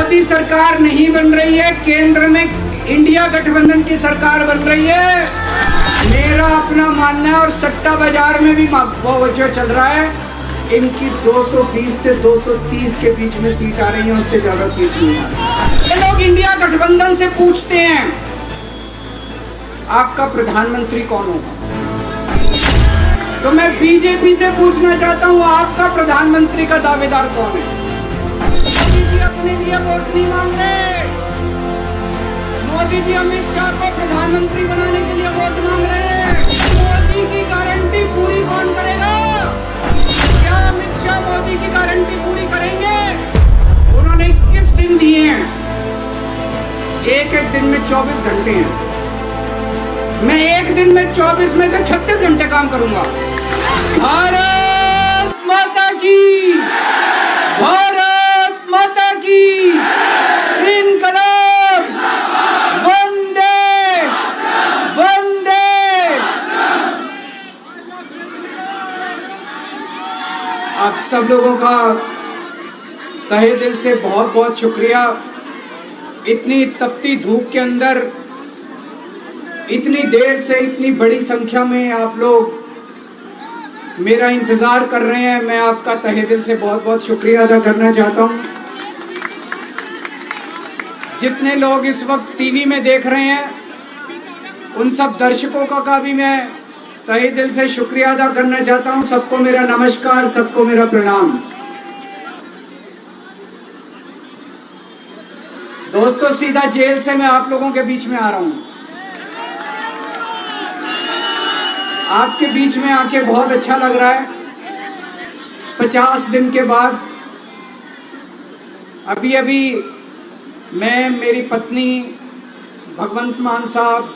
मोदी सरकार नहीं बन रही है, केंद्र में इंडिया गठबंधन की सरकार बन रही है। मेरा अपना मानना है, और सट्टा बाजार में भी वो जो चल रहा है, इनकी 220 से 230 के बीच में सीट आ रही है, उससे ज्यादा सीट नहीं आ रही। ये लोग इंडिया गठबंधन से पूछते हैं आपका प्रधानमंत्री कौन होगा, तो मैं बीजेपी से पूछना चाहता हूं आपका प्रधानमंत्री का दावेदार कौन है। मोदी जी अपने लिए वोट नहीं मांग रहे, मोदी जी अमित शाह को प्रधानमंत्री बनाने के लिए वोट मांग रहे हैं। मोदी की गारंटी पूरी कौन करेगा? क्या अमित शाह मोदी की गारंटी पूरी करेंगे? उन्होंने 21 दिन दिए हैं, एक एक दिन में 24 घंटे हैं। मैं एक दिन में 24 में से 36 घंटे काम करूंगा। भारत माता की, भारत माता की, इनकलाब, वंदे वंदे। आप सब लोगों का तहे दिल से बहुत बहुत शुक्रिया। इतनी तपती धूप के अंदर इतनी देर से इतनी बड़ी संख्या में आप लोग मेरा इंतजार कर रहे हैं, मैं आपका तहे दिल से बहुत बहुत शुक्रिया अदा करना चाहता हूं। जितने लोग इस वक्त टीवी में देख रहे हैं, उन सब दर्शकों का भी मैं तहे दिल से शुक्रिया अदा करना चाहता हूं। सबको मेरा नमस्कार, सबको मेरा प्रणाम। दोस्तों, सीधा जेल से मैं आप लोगों के बीच में आ रहा हूं। आपके बीच में आके बहुत अच्छा लग रहा है। 50 दिन के बाद अभी अभी मैं, मेरी पत्नी भगवंत मान साहब,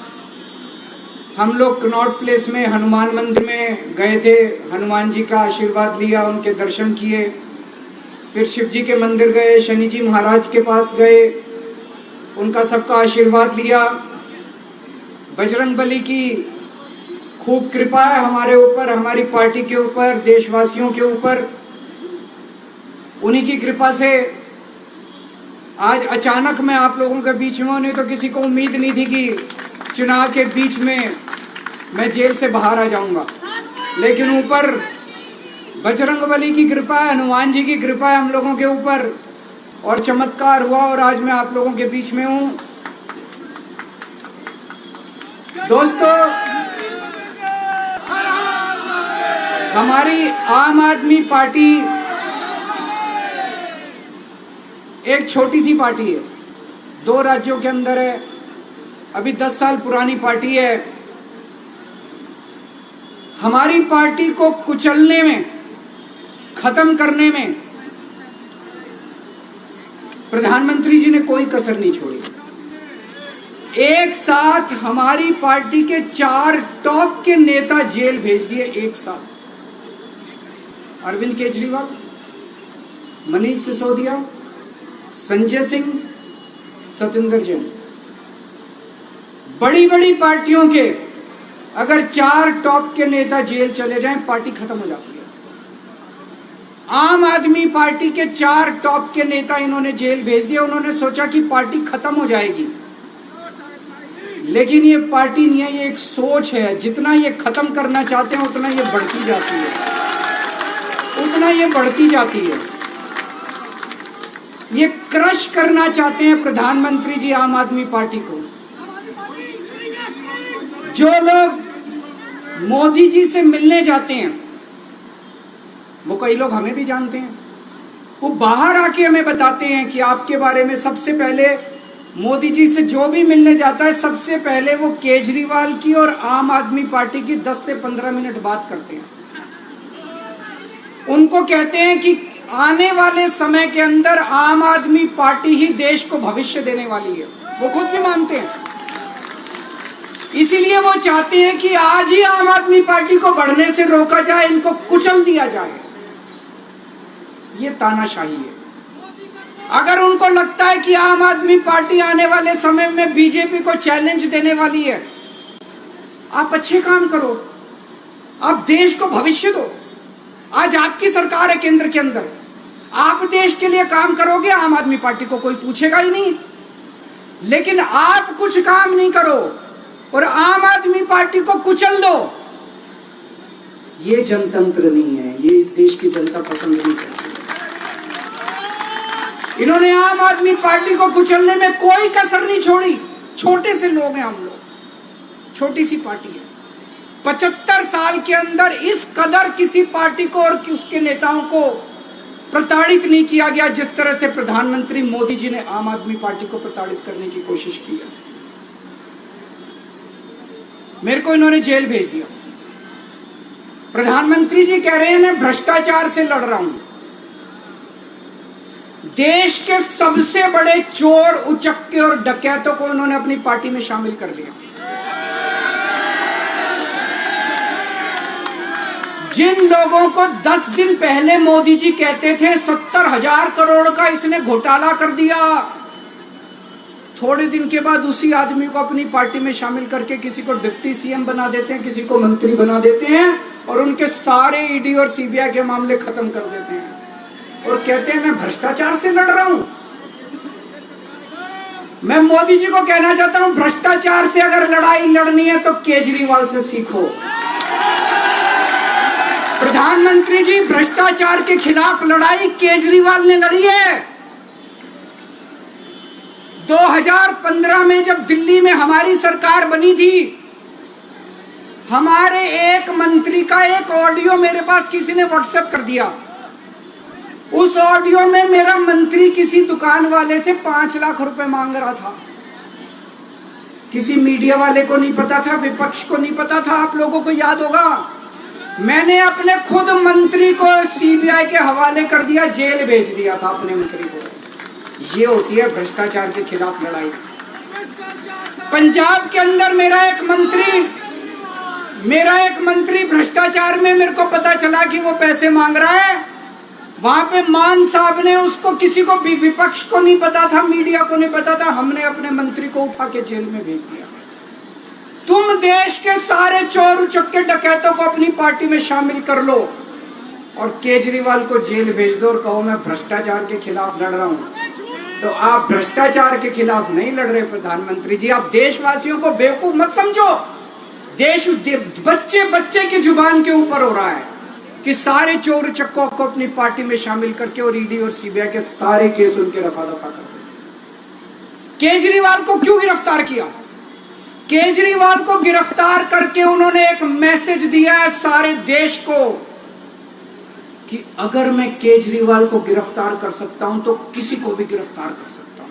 हम लोग कनॉट प्लेस में हनुमान मंदिर में गए थे। हनुमान जी का आशीर्वाद लिया, उनके दर्शन किए। फिर शिव जी के मंदिर गए, शनि जी महाराज के पास गए, उनका सबका आशीर्वाद लिया। बजरंग बली की खूब कृपा है हमारे ऊपर, हमारी पार्टी के ऊपर, देशवासियों के ऊपर। उन्हीं की कृपा से आज अचानक मैं आप लोगों के बीच में हूं। नहीं तो किसी को उम्मीद नहीं थी कि चुनाव के बीच में मैं जेल से बाहर आ जाऊंगा, लेकिन ऊपर बजरंग बली की कृपा है, हनुमान जी की कृपा है हम लोगों के ऊपर, और चमत्कार हुआ और आज मैं आप लोगों के बीच में हूं। दोस्तों, हमारी आम आदमी पार्टी एक छोटी सी पार्टी है, 2 राज्यों के अंदर है, अभी 10 साल पुरानी पार्टी है। हमारी पार्टी को कुचलने में, खत्म करने में प्रधानमंत्री जी ने कोई कसर नहीं छोड़ी। एक साथ हमारी पार्टी के 4 टॉप के नेता जेल भेज दिए एक साथ। अरविंद केजरीवाल, मनीष सिसोदिया, संजय सिंह, सतिंदर जैन। बड़ी बड़ी पार्टियों के अगर 4 टॉप के नेता जेल चले जाएं, पार्टी खत्म हो जाती है। आम आदमी पार्टी के 4 टॉप के नेता इन्होंने जेल भेज दिया। उन्होंने सोचा कि पार्टी खत्म हो जाएगी, लेकिन ये पार्टी नहीं है, ये एक सोच है। जितना ये खत्म करना चाहते हैं उतना ये बढ़ती जाती है, उतना ये बढ़ती जाती है। ये क्रश करना चाहते हैं प्रधानमंत्री जी आम आदमी पार्टी को। जो लोग मोदी जी से मिलने जाते हैं, वो कई लोग हमें भी जानते हैं, वो बाहर आके हमें बताते हैं कि आपके बारे में सबसे पहले मोदी जी से जो भी मिलने जाता है, सबसे पहले वो केजरीवाल की और आम आदमी पार्टी की 10 से 15 मिनट बात करते हैं। उनको कहते हैं कि आने वाले समय के अंदर आम आदमी पार्टी ही देश को भविष्य देने वाली है। वो खुद भी मानते हैं। इसीलिए वो चाहते हैं कि आज ही आम आदमी पार्टी को बढ़ने से रोका जाए, इनको कुचल दिया जाए। ये तानाशाही है। अगर उनको लगता है कि आम आदमी पार्टी आने वाले समय में बीजेपी को चैलेंज देने वाली है, आप अच्छे काम करो, आप देश को भविष्य दो। आज आपकी सरकार है केंद्र के अंदर, आप देश के लिए काम करोगे, आम आदमी पार्टी को कोई पूछेगा ही नहीं। लेकिन आप कुछ काम नहीं करो और आम आदमी पार्टी को कुचल दो, ये जनतंत्र नहीं है, ये इस देश की जनता पसंद नहीं करती। इन्होंने आम आदमी पार्टी को कुचलने में कोई कसर नहीं छोड़ी। छोटे से लोग हैं हम लोग, छोटी सी पार्टी है। 75 साल के अंदर इस कदर किसी पार्टी को और उसके नेताओं को प्रताड़ित नहीं किया गया जिस तरह से प्रधानमंत्री मोदी जी ने आम आदमी पार्टी को प्रताड़ित करने की कोशिश की है। मेरे को इन्होंने जेल भेज दिया। प्रधानमंत्री जी कह रहे हैं मैं भ्रष्टाचार से लड़ रहा हूं। देश के सबसे बड़े चोर, उचक्के और डकैतों को उन्होंने अपनी पार्टी में शामिल कर लिया। जिन लोगों को 10 दिन पहले मोदी जी कहते थे 70,000 करोड़ का इसने घोटाला कर दिया, थोड़े दिन के बाद उसी आदमी को अपनी पार्टी में शामिल करके किसी को डिप्टी सीएम बना देते हैं, किसी को मंत्री बना देते हैं और उनके सारे ईडी और सीबीआई के मामले खत्म कर देते हैं और कहते हैं मैं भ्रष्टाचार से लड़ रहा हूं। मैं मोदी जी को कहना चाहता हूं, भ्रष्टाचार से अगर लड़ाई लड़नी है तो केजरीवाल से सीखो। प्रधानमंत्री जी, भ्रष्टाचार के खिलाफ लड़ाई केजरीवाल ने लड़ी है। 2015 में जब दिल्ली में हमारी सरकार बनी थी, हमारे एक मंत्री का एक ऑडियो मेरे पास किसी ने व्हाट्सएप कर दिया। उस ऑडियो में मेरा मंत्री किसी दुकान वाले से 5 लाख रुपए मांग रहा था। किसी मीडिया वाले को नहीं पता था, विपक्ष को नहीं पता था। आप लोगों को याद होगा, मैंने अपने खुद मंत्री को सीबीआई के हवाले कर दिया, जेल भेज दिया था अपने मंत्री को। ये होती है भ्रष्टाचार के खिलाफ लड़ाई। पंजाब के अंदर मेरा एक मंत्री भ्रष्टाचार में मेरे को पता चला कि वो पैसे मांग रहा है। वहां पे मान साहब ने उसको, किसी को भी, विपक्ष को नहीं पता था, मीडिया को नहीं पता था, हमने अपने मंत्री को उठा के जेल में भेज दिया। तुम देश के सारे चोर उचक्के डकैतों को अपनी पार्टी में शामिल कर लो और केजरीवाल को जेल भेज दो और कहो मैं भ्रष्टाचार के खिलाफ लड़ रहा हूं। तो आप भ्रष्टाचार के खिलाफ नहीं लड़ रहे प्रधानमंत्री जी। आप देशवासियों को बेवकूफ मत समझो। देश बच्चे बच्चे की जुबान के ऊपर हो रहा है कि सारे चोर चक्कों को अपनी पार्टी में शामिल करके और ईडी और सीबीआई के सारे केस उनके रफा दफा कर दो। केजरीवाल को क्यों गिरफ्तार किया? केजरीवाल को गिरफ्तार करके उन्होंने एक मैसेज दिया है सारे देश को कि अगर मैं केजरीवाल को गिरफ्तार कर सकता हूं तो किसी को भी गिरफ्तार कर सकता हूं।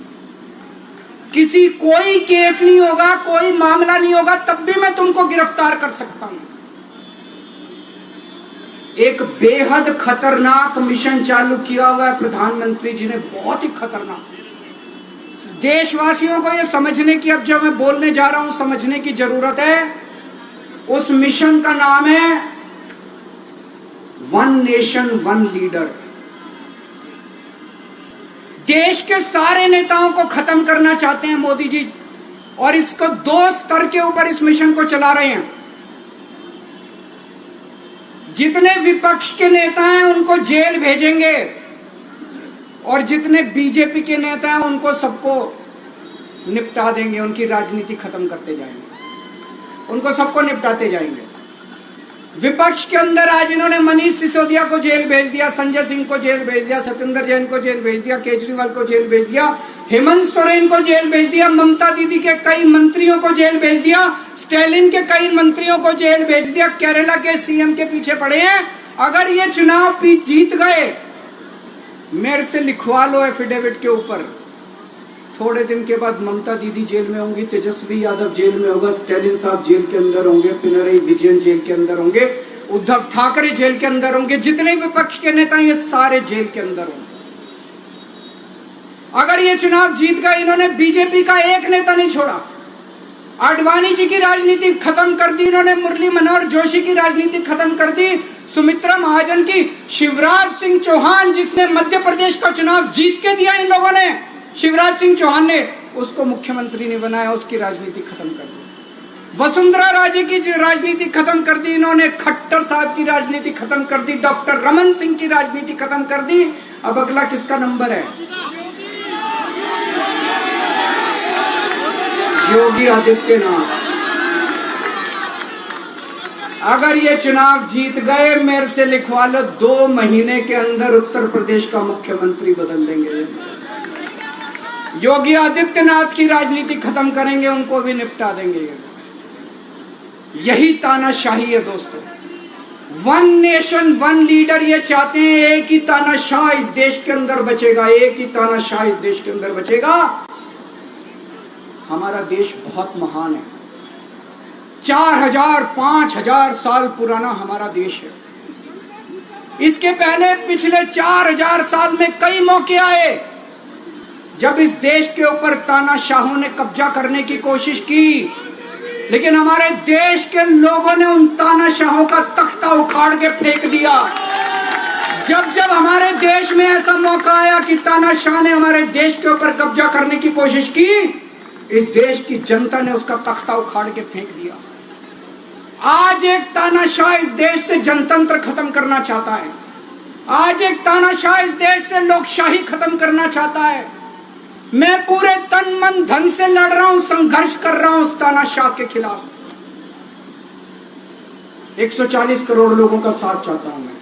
कोई केस नहीं होगा, कोई मामला नहीं होगा, तब भी मैं तुमको गिरफ्तार कर सकता हूं। एक बेहद खतरनाक मिशन चालू किया हुआ है प्रधानमंत्री जी ने, बहुत ही खतरनाक। देशवासियों को यह समझने की, अब जब मैं बोलने जा रहा हूं, समझने की जरूरत है। उस मिशन का नाम है वन नेशन वन लीडर। देश के सारे नेताओं को खत्म करना चाहते हैं मोदी जी और इसको 2 स्तर के ऊपर इस मिशन को चला रहे हैं। जितने विपक्ष के नेता हैं उनको जेल भेजेंगे और जितने बीजेपी के नेता हैं उनको सबको निपटा देंगे, उनकी राजनीति खत्म करते जाएंगे, उनको सबको निपटाते जाएंगे। विपक्ष के अंदर आज इन्होंने मनीष सिसोदिया को जेल भेज दिया, संजय सिंह को जेल भेज दिया, सत्येंद्र जैन को जेल भेज दिया, केजरीवाल को जेल भेज दिया, हेमंत सोरेन को जेल भेज दिया, ममता दीदी के कई मंत्रियों को जेल भेज दिया, स्टालिन के कई मंत्रियों को जेल भेज दिया, केरला के सीएम के पीछे पड़े हैं। अगर ये चुनाव जीत गए, मेरे से लिखवा लो एफिडेविट के ऊपर, थोड़े दिन के बाद ममता दीदी जेल में होंगी, तेजस्वी यादव जेल में होगा, स्टालिन साहब जेल के अंदर होंगे, पिनरई विजयन जेल के अंदर होंगे, उद्धव ठाकरे जेल के अंदर होंगे, जितने विपक्ष के नेता ये सारे जेल के अंदर होंगे। अगर ये चुनाव जीत गए, इन्होंने बीजेपी का एक नेता नहीं छोड़ा। आडवाणी जी की राजनीति खत्म कर दी इन्होंने, मुरली मनोहर जोशी की राजनीति खत्म कर दी, सुमित्रा महाजन की, शिवराज सिंह चौहान जिसने मध्य प्रदेश का चुनाव जीत के दिया इन लोगों ने, शिवराज सिंह चौहान ने उसको मुख्यमंत्री नहीं बनाया, उसकी राजनीति खत्म कर दी। वसुंधरा राजे की राजनीति खत्म कर दी इन्होंने, खट्टर साहब की राजनीति खत्म कर दी, डॉक्टर रमन सिंह की राजनीति खत्म कर दी। अब अगला किसका नंबर है? योगी आदित्यनाथ। अगर ये चुनाव जीत गए, मेरे से लिखवा लो, 2 महीने के अंदर उत्तर प्रदेश का मुख्यमंत्री बदल देंगे। योगी आदित्यनाथ की राजनीति खत्म करेंगे, उनको भी निपटा देंगे। यही तानाशाही है दोस्तों। 1 नेशन 1 लीडर ये चाहते हैं। एक ही तानाशाह इस देश के अंदर बचेगा, एक ही तानाशाह इस देश के अंदर बचेगा। हमारा देश बहुत महान है, 4000 5000 साल पुराना हमारा देश है। इसके पहले पिछले 4000 साल में कई मौके आए जब इस देश के ऊपर तानाशाहों ने कब्जा करने की कोशिश की, लेकिन हमारे देश के लोगों ने उन तानाशाहों का तख्ता उखाड़ के फेंक दिया। जब जब हमारे देश में ऐसा मौका आया कि तानाशाह ने हमारे देश के ऊपर कब्जा करने की कोशिश की, इस देश की जनता ने उसका तख्ता उखाड़ के फेंक दिया। आज एक तानाशाह इस देश से जनतंत्र खत्म करना चाहता है। आज एक तानाशाह इस देश से लोकशाही खत्म करना चाहता है। मैं पूरे तन मन धन से लड़ रहा हूं, संघर्ष कर रहा हूं उस तानाशाह के खिलाफ। 140 करोड़ लोगों का साथ चाहता हूं मैं।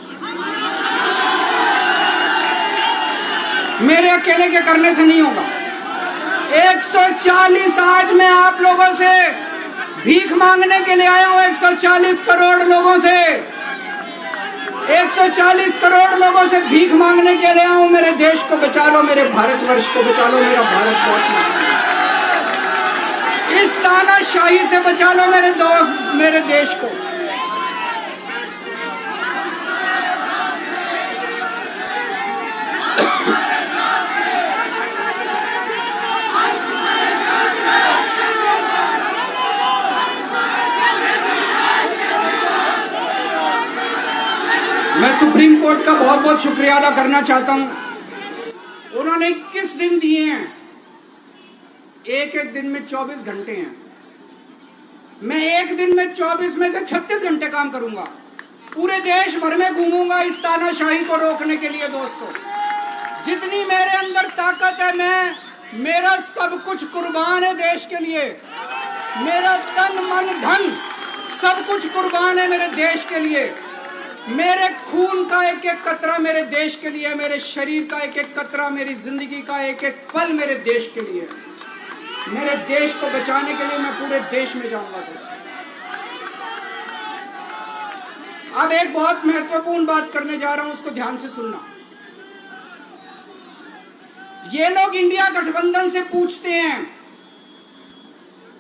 मेरे अकेले के करने से नहीं होगा। 140 आज मैं आप लोगों से भीख मांगने के लिए आया हूं। 140 करोड़ लोगों से, 140 करोड़ लोगों से भीख मांगने के लिए आया हूं। मेरे देश को बचा लो, मेरे भारतवर्ष को बचा लो, मेरा भारत बहुत महान है। इस तानाशाही से बचा लो मेरे दोस्त, मेरे देश को। मैं सुप्रीम कोर्ट का बहुत बहुत शुक्रिया अदा करना चाहता हूं। उन्होंने 21 दिन दिए हैं, एक एक दिन में 24 घंटे हैं। मैं एक दिन में 24 में से 36 घंटे काम करूंगा। पूरे देश भर में घूमूंगा इस तानाशाही को रोकने के लिए। दोस्तों, जितनी मेरे अंदर ताकत है, मेरा सब कुछ कुर्बान है देश के लिए। मेरा तन मन धन सब कुछ कुर्बान है मेरे देश के लिए। मेरे खून का एक एक कतरा मेरे देश के लिए, मेरे शरीर का एक एक कतरा, मेरी जिंदगी का एक एक पल मेरे देश के लिए। मेरे देश को बचाने के लिए मैं पूरे देश में जाऊंगा दोस्तों। अब एक बहुत महत्वपूर्ण बात करने जा रहा हूं, उसको ध्यान से सुनना। ये लोग इंडिया गठबंधन से पूछते हैं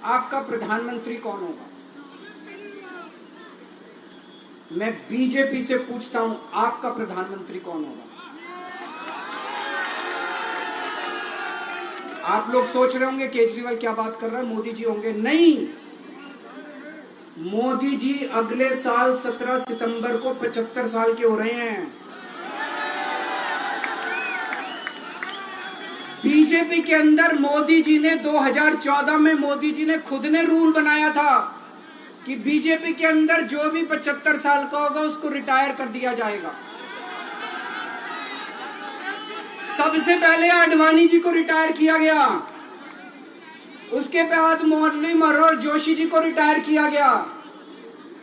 आपका प्रधानमंत्री कौन होगा। मैं बीजेपी से पूछता हूं आपका प्रधानमंत्री कौन होगा। आप लोग सोच रहे होंगे केजरीवाल क्या बात कर रहा है, मोदी जी होंगे। नहीं, मोदी जी अगले साल 17 सितंबर को 75 साल के हो रहे हैं। बीजेपी के अंदर मोदी जी ने 2014 में मोदी जी ने खुद ने रूल बनाया था कि बीजेपी के अंदर जो भी 75 साल का होगा उसको रिटायर कर दिया जाएगा। सबसे पहले आडवाणी जी को रिटायर किया गया, उसके बाद मुरली मनोहर जोशी जी को रिटायर किया गया,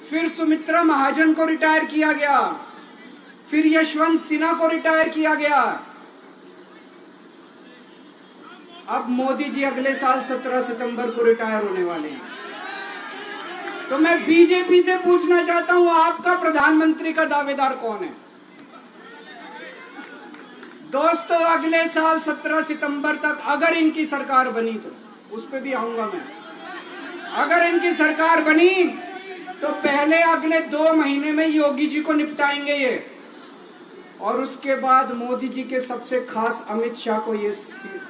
फिर सुमित्रा महाजन को रिटायर किया गया, फिर यशवंत सिन्हा को रिटायर किया गया। अब मोदी जी अगले साल 17 सितंबर को रिटायर होने वाले हैं। तो मैं बीजेपी से पूछना चाहता हूं आपका प्रधानमंत्री का दावेदार कौन है। दोस्तों, अगले साल 17 सितंबर तक अगर इनकी सरकार बनी, तो उस पर भी आऊंगा मैं। अगर इनकी सरकार बनी तो पहले अगले 2 महीने में योगी जी को निपटाएंगे ये, और उसके बाद मोदी जी के सबसे खास अमित शाह को ये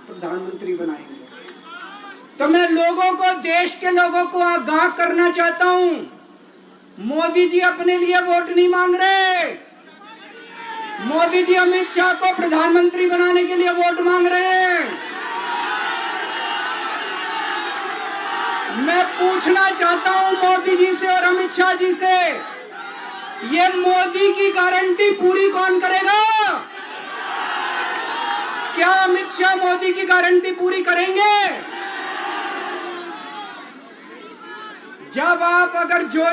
प्रधानमंत्री बनाएंगे। तो मैं लोगों को, देश के लोगों को आगाह करना चाहता हूं, मोदी जी अपने लिए वोट नहीं मांग रहे। मोदी जी अमित शाह को प्रधानमंत्री बनाने के लिए वोट मांग रहे हैं। मैं पूछ पूछना चाहता हूं मोदी जी से और अमित शाह जी से, ये मोदी की गारंटी पूरी कौन करेगा? क्या अमित शाह मोदी की गारंटी पूरी करेंगे? जब आप अगर जो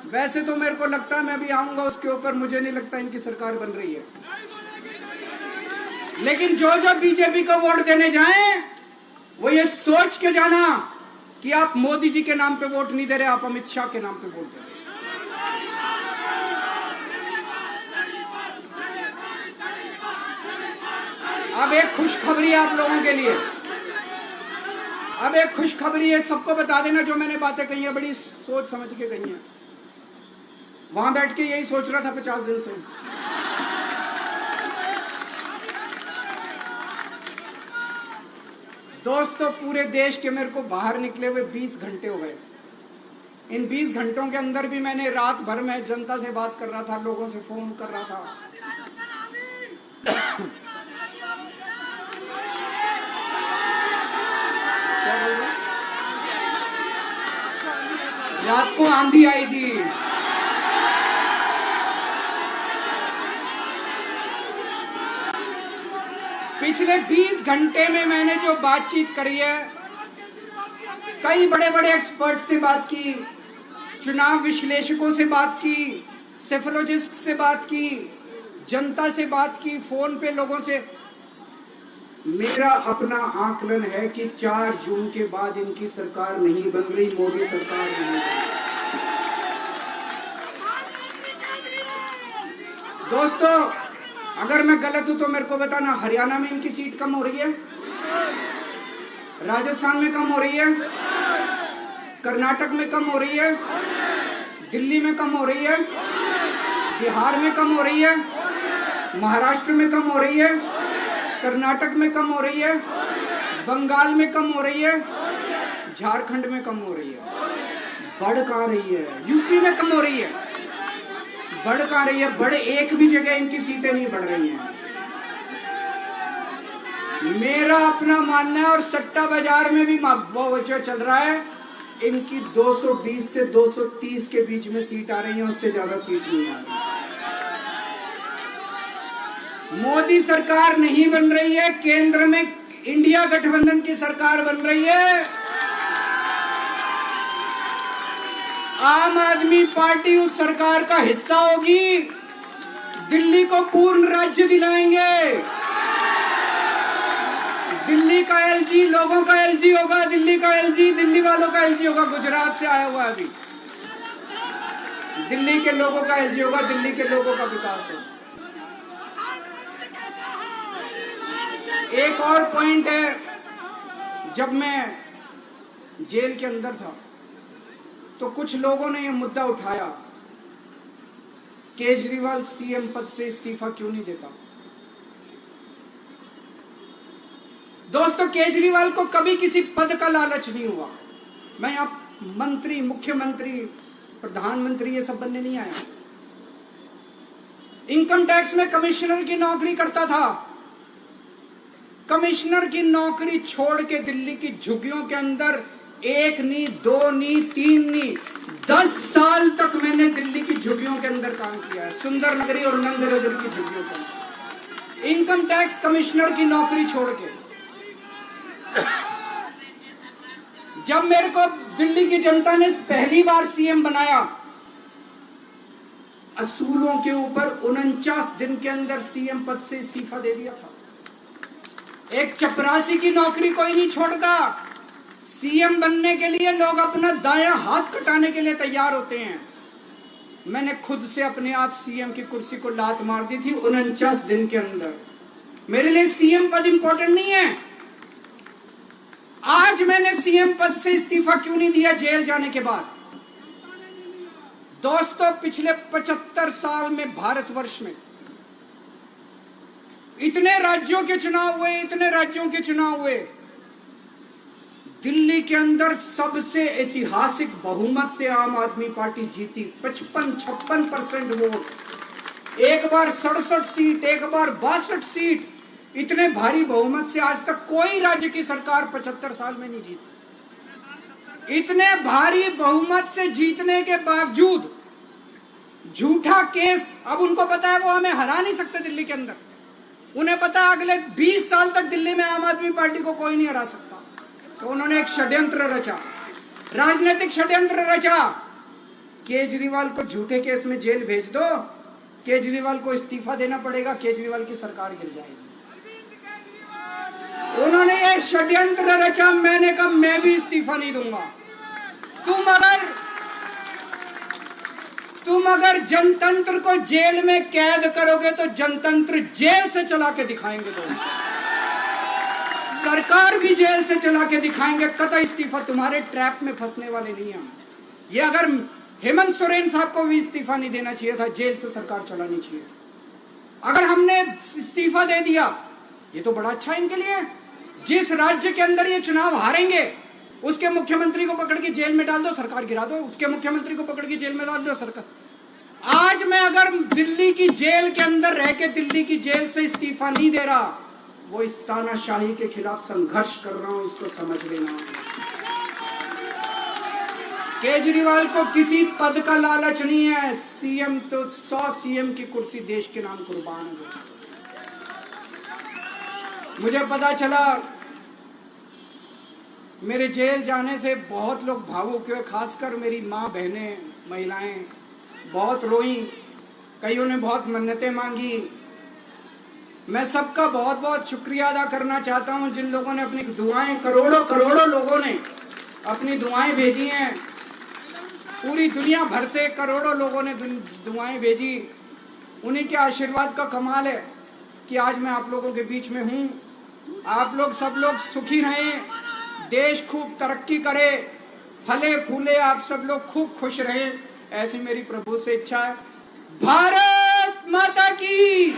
वैसे तो मेरे को लगता है, मैं भी आऊंगा उसके ऊपर, मुझे नहीं लगता इनकी सरकार बन रही है, लेकिन जो बीजेपी को वोट देने जाएं वो ये सोच के जाना कि आप मोदी जी के नाम पे वोट नहीं दे रहे, आप अमित शाह के नाम पे वोट दे रहे। अब एक खुशखबरी है आप लोगों के लिए, अब एक खुशखबरी है, सबको बता देना जो मैंने बातें कही है बड़ी सोच समझ के कही है। वहां बैठ के यही सोच रहा था 50 दिन से। दोस्तों, पूरे देश के मेरे को बाहर निकले हुए 20 घंटे हो गए। इन 20 घंटों के अंदर भी मैंने रात भर में जनता से बात कर रहा था, लोगों से फोन कर रहा था। रात को आंधी आई थी, पिछले 20 घंटे में मैंने जो बातचीत करी है, कई बड़े बड़े एक्सपर्ट से बात की, चुनाव विश्लेषकों से बात की, सेफोलॉजिस्ट से बात की, जनता से बात की, फोन पे लोगों से। मेरा अपना आकलन है कि 4 जून के बाद इनकी सरकार नहीं बन रही, मोदी सरकार नहीं बन रही। दोस्तों, अगर मैं गलत हूं तो मेरे को बताना। हरियाणा में इनकी सीट कम हो रही है, राजस्थान में कम हो रही है, कर्नाटक में कम हो रही है, दिल्ली में कम हो रही है, बिहार में कम हो रही है, महाराष्ट्र में कम हो रही है, कर्नाटक में कम हो रही है, बंगाल में कम हो रही है, झारखंड में कम हो रही है। बढ़ कहां रही है? यूपी में कम हो रही है, बढ़ कहां रही है? बड़े एक भी जगह इनकी सीटें नहीं बढ़ रही हैं। मेरा अपना मानना है, और सट्टा बाजार में भी जो चल रहा है, इनकी 220 से 230 के बीच में सीट आ रही है, उससे ज्यादा सीट नहीं आ रही। मोदी सरकार नहीं बन रही है, केंद्र में इंडिया गठबंधन की सरकार बन रही है। आम आदमी पार्टी उस सरकार का हिस्सा होगी। दिल्ली को पूर्ण राज्य दिलाएंगे। दिल्ली का एलजी लोगों का एलजी होगा, दिल्ली का एलजी दिल्ली वालों का एलजी होगा। गुजरात से आया हुआ है अभी, दिल्ली के लोगों का एलजी होगा, दिल्ली के लोगों का विकास होगा। एक और पॉइंट है, जब मैं जेल के अंदर था तो कुछ लोगों ने यह मुद्दा उठाया, केजरीवाल सीएम पद से इस्तीफा क्यों नहीं देता। दोस्तों, केजरीवाल को कभी किसी पद का लालच नहीं हुआ। मैं आप मंत्री, मुख्यमंत्री, प्रधानमंत्री ये सब बनने नहीं आया। इनकम टैक्स में कमिश्नर की नौकरी करता था। कमिश्नर की नौकरी छोड़ के दिल्ली की झुग्गियों के अंदर 1 नहीं, 2 नहीं, 3 नहीं, 10 साल तक मैंने दिल्ली की झुग्गियों के अंदर काम किया है, सुंदर नगरी और नंद नगर की झुग्गियों के अंदर, इनकम टैक्स कमिश्नर की नौकरी छोड़ के। जब मेरे को दिल्ली की जनता ने पहली बार सीएम बनाया, असूलों के ऊपर 49 दिन के अंदर सीएम पद से इस्तीफा दे दिया था। एक चपरासी की नौकरी कोई नहीं छोड़ता। सीएम बनने के लिए लोग अपना दायां हाथ कटाने के लिए तैयार होते हैं। मैंने खुद से अपने आप सीएम की कुर्सी को लात मार दी थी 49 दिन के अंदर। मेरे लिए सीएम पद इंपॉर्टेंट नहीं है। आज मैंने सीएम पद से इस्तीफा क्यों नहीं दिया जेल जाने के बाद? दोस्तों, पिछले 75 साल में भारतवर्ष में इतने राज्यों के चुनाव हुए, इतने राज्यों के चुनाव हुए, दिल्ली के अंदर सबसे ऐतिहासिक बहुमत से आम आदमी पार्टी जीती। 55-56% वोट, एक बार 67 सीट, एक बार 62 सीट। इतने भारी बहुमत से आज तक कोई राज्य की सरकार 75 साल में नहीं जीती। इतने भारी बहुमत से जीतने के बावजूद झूठा केस, अब उनको पता है वो हमें हरा नहीं सकते दिल्ली के अंदर। उन्हें पता है अगले 20 साल तक दिल्ली में आम आदमी पार्टी को कोई नहीं हरा सकता। तो उन्होंने एक षड्यंत्र रचा, राजनीतिक षड्यंत्र रचा। केजरीवाल को झूठे केस में जेल भेज दो, केजरीवाल को इस्तीफा देना पड़ेगा, केजरीवाल की सरकार गिर जाएगी। उन्होंने ये षड्यंत्र रचा। मैंने कहा मैं भी इस्तीफा नहीं दूंगा। तुम अगर जनतंत्र को जेल में कैद करोगे तो जनतंत्र जेल से चला के दिखाएंगे। दोस्तों, सरकार भी जेल से चला के दिखाएंगे। कतई इस्तीफा, तुम्हारे ट्रैप में फंसने वाले नहीं हम। ये अगर हेमंत सोरेन साहब को भी इस्तीफा नहीं देना चाहिए था, जेल से सरकार चलानी चाहिए। अगर हमने इस्तीफा दे दिया, ये तो बड़ा अच्छा इनके लिए। जिस राज्य के अंदर ये चुनाव हारेंगे उसके मुख्यमंत्री को पकड़ के जेल में डाल दो, सरकार गिरा दो। उसके मुख्यमंत्री को पकड़ के जेल में डाल दो, सरकार। आज मैं अगर दिल्ली की जेल के अंदर रह के दिल्ली की जेल से इस्तीफा नहीं दे रहा, वो इस तानाशाही के खिलाफ संघर्ष कर रहा हूं, इसको समझ लेना। केजरीवाल को किसी पद का लालच नहीं है। सीएम तो 100 सीएम की कुर्सी देश के नाम कुर्बान है। मुझे पता चला मेरे जेल जाने से बहुत लोग भावुक हुए, खासकर मेरी माँ, बहनें, महिलाएं बहुत रोई। कईयों ने बहुत मन्नतें मांगी। मैं सबका बहुत बहुत शुक्रिया अदा करना चाहता हूं जिन लोगों ने अपनी दुआएं, करोड़ों लोगों ने अपनी दुआएं भेजी हैं। पूरी दुनिया भर से करोड़ों लोगों ने दुआएं भेजी। उन्हीं के आशीर्वाद का कमाल है कि आज मैं आप लोगों के बीच में हूं। आप लोग सब लोग सुखी रहें, देश खूब तरक्की करे, फले फूले, आप सब लोग खूब खुश रहें, ऐसी मेरी प्रभु से इच्छा है। भारत माता की।